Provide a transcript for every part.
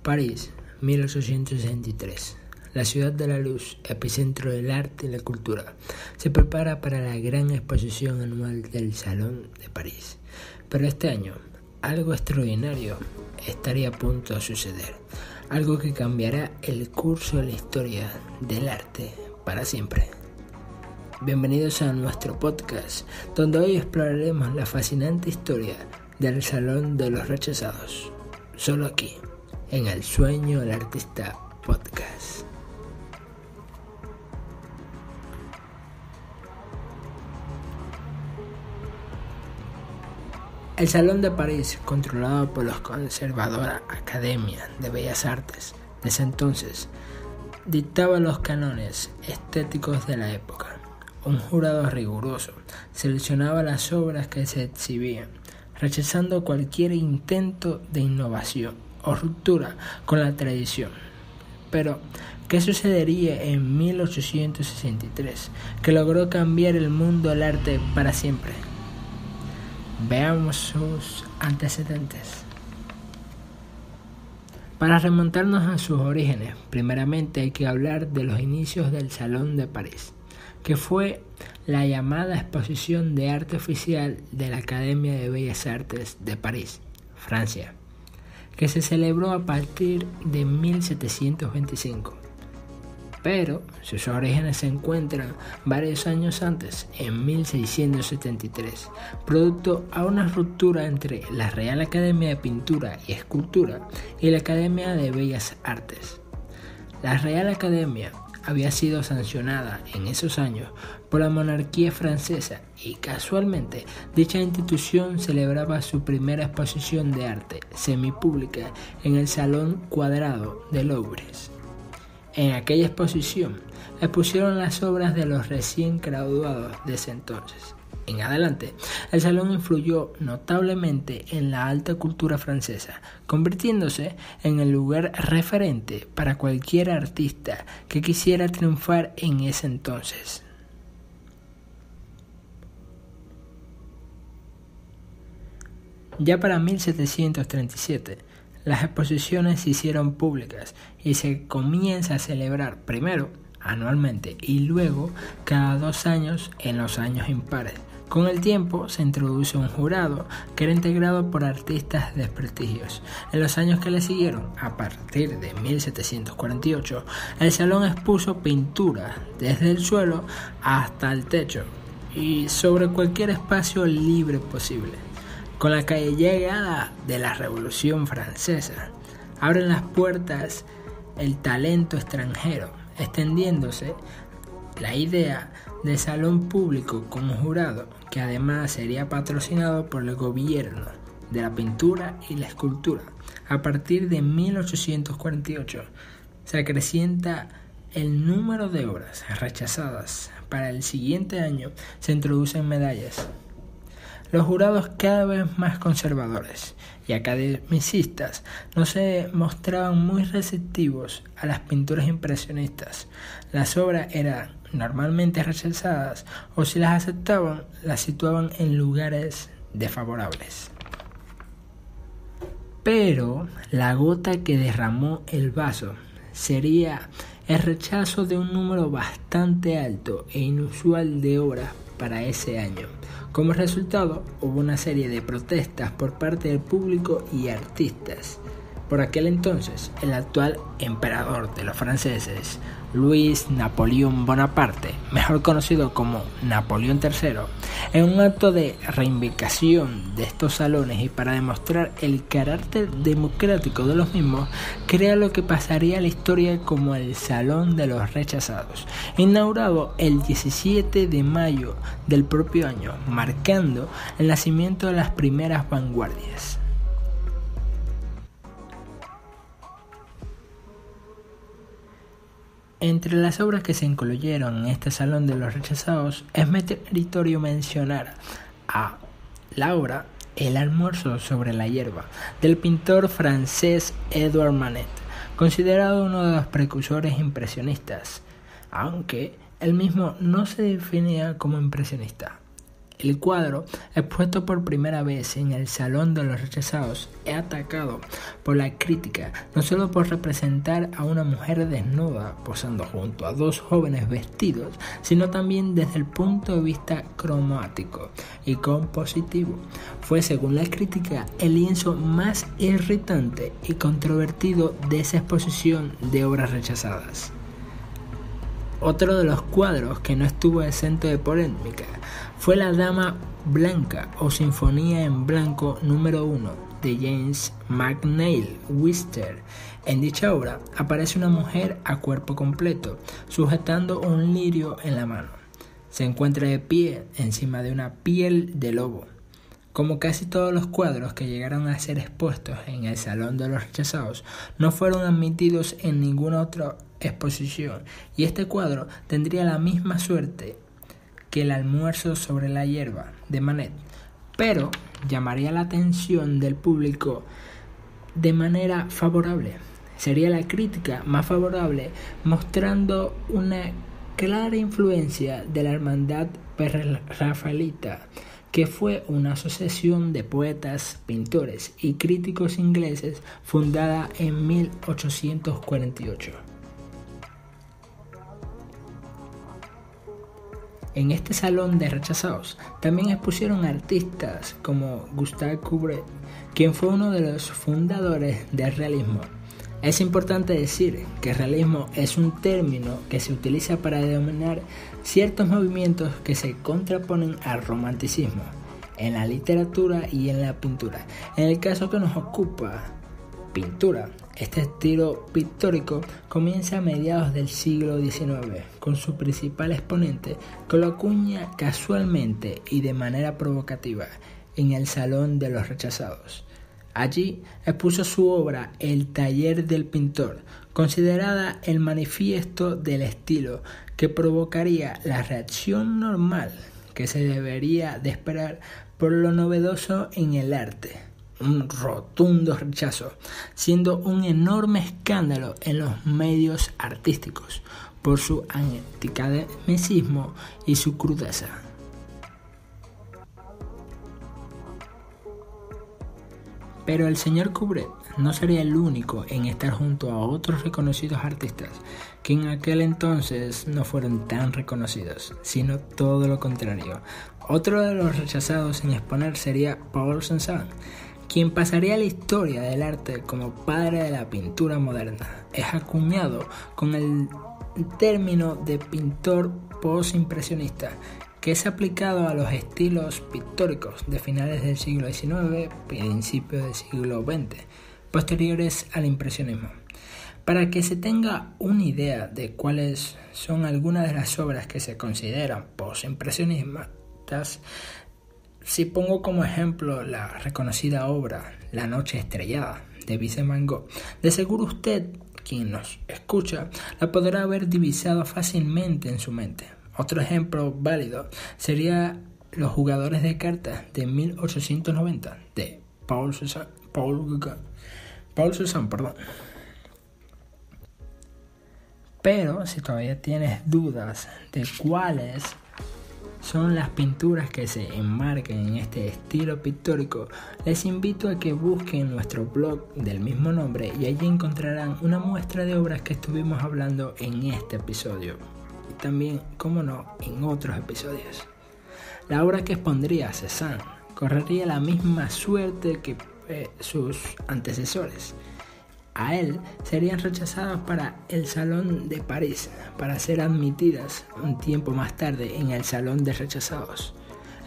París, 1863. La ciudad de la luz, epicentro del arte y la cultura, se prepara para la gran exposición anual del Salón de París. Pero este año, algo extraordinario estaría a punto de suceder, algo que cambiará el curso de la historia del arte para siempre. Bienvenidos a nuestro podcast, donde hoy exploraremos la fascinante historia del Salón de los Rechazados, solo aquí, en El Sueño del Artista Podcast. El Salón de París, controlado por la conservadora Academia de Bellas Artes de ese entonces, dictaba los cánones estéticos de la época. Un jurado riguroso seleccionaba las obras que se exhibían, rechazando cualquier intento de innovación o ruptura con la tradición. Pero, ¿qué sucedería en 1863, que logró cambiar el mundo del arte para siempre? Veamos sus antecedentes. Para remontarnos a sus orígenes, primeramente hay que hablar de los inicios del Salón de París, que fue la llamada Exposición de Arte Oficial de la Academia de Bellas Artes de París, Francia, que se celebró a partir de 1725. Pero sus orígenes se encuentran varios años antes, en 1673, producto a una ruptura entre la Real Academia de Pintura y Escultura y la Academia de Bellas Artes. La Real Academia había sido sancionada en esos años por la monarquía francesa y casualmente dicha institución celebraba su primera exposición de arte semipública en el Salón Cuadrado de Louvre. En aquella exposición expusieron las obras de los recién graduados de ese entonces. En adelante, el salón influyó notablemente en la alta cultura francesa, convirtiéndose en el lugar referente para cualquier artista que quisiera triunfar en ese entonces. Ya para 1737, las exposiciones se hicieron públicas y se comienza a celebrar primero anualmente y luego cada 2 años en los años impares. Con el tiempo se introduce un jurado que era integrado por artistas de prestigio. En los años que le siguieron, a partir de 1748, el salón expuso pintura desde el suelo hasta el techo y sobre cualquier espacio libre posible. Con la llegada de la Revolución Francesa, abren las puertas el talento extranjero, extendiéndose la idea de salón público con un jurado que además sería patrocinado por el gobierno de la pintura y la escultura. A partir de 1848 se acrecienta el número de obras rechazadas. Para el siguiente año se introducen medallas. Los jurados, cada vez más conservadores y academicistas, no se mostraban muy receptivos a las pinturas impresionistas. Las obras eran normalmente rechazadas o si las aceptaban, las situaban en lugares desfavorables. Pero la gota que derramó el vaso sería el rechazo de un número bastante alto e inusual de obras para ese año. Como resultado, hubo una serie de protestas por parte del público y artistas. Por aquel entonces, el actual emperador de los franceses, Luis Napoleón Bonaparte, mejor conocido como Napoleón III, en un acto de reivindicación de estos salones y para demostrar el carácter democrático de los mismos, crea lo que pasaría a la historia como el Salón de los Rechazados, inaugurado el 17 de mayo del propio año, marcando el nacimiento de las primeras vanguardias. Entre las obras que se incluyeron en este Salón de los Rechazados es meritorio mencionar a la obra El almuerzo sobre la hierba, del pintor francés Edouard Manet, considerado uno de los precursores impresionistas, aunque él mismo no se definía como impresionista. El cuadro, expuesto por primera vez en el Salón de los Rechazados, es atacado por la crítica no solo por representar a una mujer desnuda posando junto a dos jóvenes vestidos, sino también desde el punto de vista cromático y compositivo. Fue, según la crítica, el lienzo más irritante y controvertido de esa exposición de obras rechazadas. Otro de los cuadros que no estuvo exento de polémica fue La Dama Blanca o Sinfonía en Blanco número 1 de James McNeill Whistler. En dicha obra aparece una mujer a cuerpo completo, sujetando un lirio en la mano. Se encuentra de pie encima de una piel de lobo. Como casi todos los cuadros que llegaron a ser expuestos en el Salón de los Rechazados, no fueron admitidos en ninguna otra exposición, y este cuadro tendría la misma suerte que El almuerzo sobre la hierba de Manet, pero llamaría la atención del público de manera favorable. Sería la crítica más favorable, mostrando una clara influencia de la Hermandad Prerrafaelita, que fue una asociación de poetas, pintores y críticos ingleses fundada en 1848. En este salón de rechazados también expusieron artistas como Gustave Courbet, quien fue uno de los fundadores del realismo. Es importante decir que el realismo es un término que se utiliza para denominar ciertos movimientos que se contraponen al romanticismo en la literatura y en la pintura. En el caso que nos ocupa, pintura, este estilo pictórico comienza a mediados del siglo XIX, con su principal exponente que lo acuña casualmente y de manera provocativa en el Salón de los Rechazados. Allí expuso su obra El taller del pintor, considerada el manifiesto del estilo que provocaría la reacción normal que se debería de esperar por lo novedoso en el arte. Un rotundo rechazo, siendo un enorme escándalo en los medios artísticos por su anticademicismo y su crudeza. Pero el señor Courbet no sería el único en estar junto a otros reconocidos artistas que en aquel entonces no fueron tan reconocidos, sino todo lo contrario. Otro de los rechazados en exponer sería Paul Cézanne, quien pasaría a la historia del arte como padre de la pintura moderna. Es acuñado con el término de pintor postimpresionista, que es aplicado a los estilos pictóricos de finales del siglo XIX, principios del siglo XX, posteriores al impresionismo. Para que se tenga una idea de cuáles son algunas de las obras que se consideran postimpresionistas, si pongo como ejemplo la reconocida obra La noche estrellada de Vincent Van Gogh, de seguro usted, quien nos escucha, la podrá haber divisado fácilmente en su mente. Otro ejemplo válido sería Los jugadores de cartas de 1890 de Paul Cézanne. Pero si todavía tienes dudas de cuáles son las pinturas que se enmarcan en este estilo pictórico, les invito a que busquen nuestro blog del mismo nombre y allí encontrarán una muestra de obras que estuvimos hablando en este episodio y también, como no, en otros episodios. La obra que expondría Cézanne correría la misma suerte que sus antecesores. A él serían rechazadas para el Salón de París, para ser admitidas un tiempo más tarde en el Salón de Rechazados,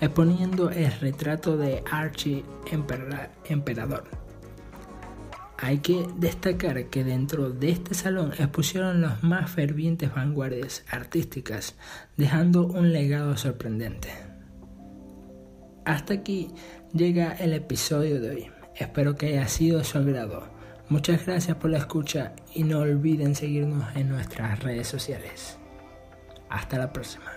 exponiendo el retrato de Archie Emperador. Hay que destacar que dentro de este salón expusieron las más fervientes vanguardias artísticas, dejando un legado sorprendente. Hasta aquí llega el episodio de hoy. Espero que haya sido de su agrado. Muchas gracias por la escucha y no olviden seguirnos en nuestras redes sociales. Hasta la próxima.